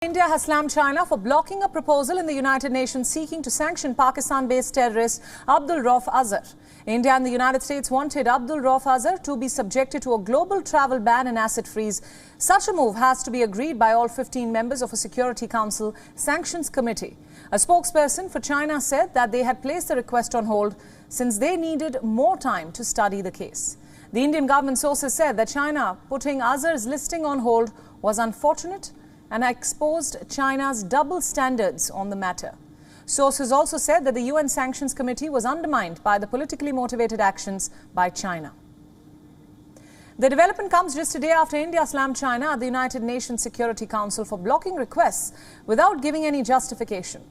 India has slammed China for blocking a proposal in the United Nations seeking to sanction Pakistan-based terrorist Abdul Rauf Azhar. India and the United States wanted Abdul Rauf Azhar to be subjected to a global travel ban and asset freeze. Such a move has to be agreed by all 15 members of a Security Council Sanctions Committee. A spokesperson for China said that they had placed the request on hold since they needed more time to study the case. The Indian government sources said that China putting Azhar's listing on hold was unfortunate and exposed China's double standards on the matter. Sources also said that the UN Sanctions Committee was undermined by the politically motivated actions by China. The development comes just a day after India slammed China at the United Nations Security Council for blocking requests without giving any justification.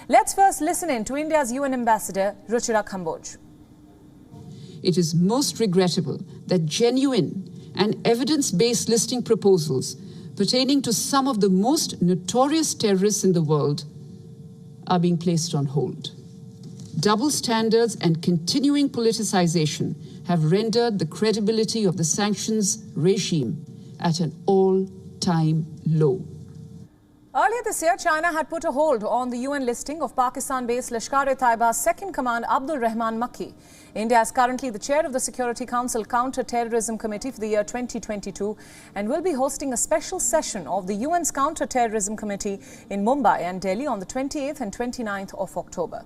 Let's first listen in to India's UN Ambassador, Ruchira Kamboj. It is most regrettable that genuine and evidence-based listing proposals pertaining to some of the most notorious terrorists in the world are being placed on hold. Double standards and continuing politicization have rendered the credibility of the sanctions regime at an all-time low. Earlier this year, China had put a hold on the UN listing of Pakistan-based Lashkar-e-Taiba's second command Abdul Rahman Makki. India is currently the chair of the Security Council Counter-Terrorism Committee for the year 2022 and will be hosting a special session of the UN's Counter-Terrorism Committee in Mumbai and Delhi on the 28th and 29th of October.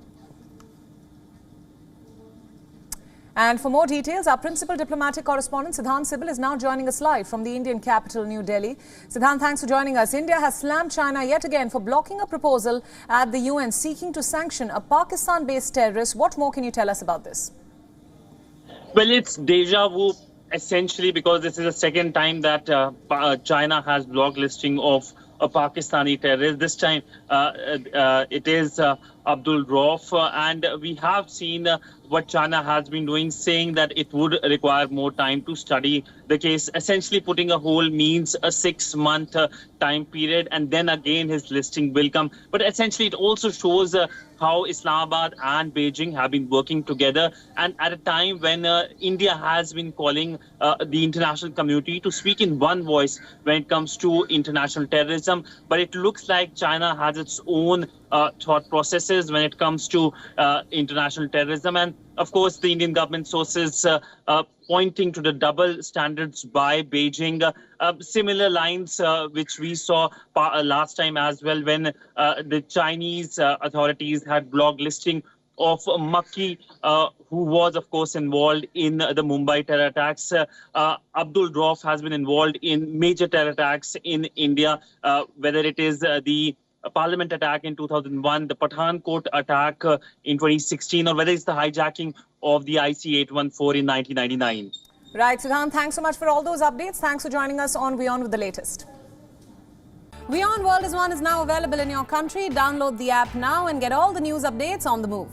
And for more details, our principal diplomatic correspondent Siddhant Sibal is now joining us live from the Indian capital, New Delhi. Siddhant, thanks for joining us. India has slammed China yet again for blocking a proposal at the UN seeking to sanction a Pakistan-based terrorist. What more can you tell us about this? Well, it's deja vu, essentially, because this is the second time that China has blocked listing of a Pakistani terrorist. This time it is Abdul Rauf, and we have seen what China has been doing, saying that it would require more time to study the case. Essentially, putting a hold means a 6-month time period, and then again his listing will come. But essentially, it also shows how Islamabad and Beijing have been working together, and at a time when India has been calling the international community to speak in one voice when it comes to international terrorism. But it looks like China has its own thought processes when it comes to international terrorism. And of course, the Indian government sources pointing to the double standards by Beijing, similar lines which we saw last time as well, when the Chinese authorities had blocked listing of Makki, who was, of course, involved in the Mumbai terror attacks. Abdul Rauf has been involved in major terror attacks in India, whether it is the Parliament attack in 2001, the Pathankot attack in 2016, or whether it's the hijacking of the IC-814 in 1999. Right, Siddhant, thanks so much for all those updates. Thanks for joining us on WION with the latest. WION World is now available in your country. Download the app now and get all the news updates on the move.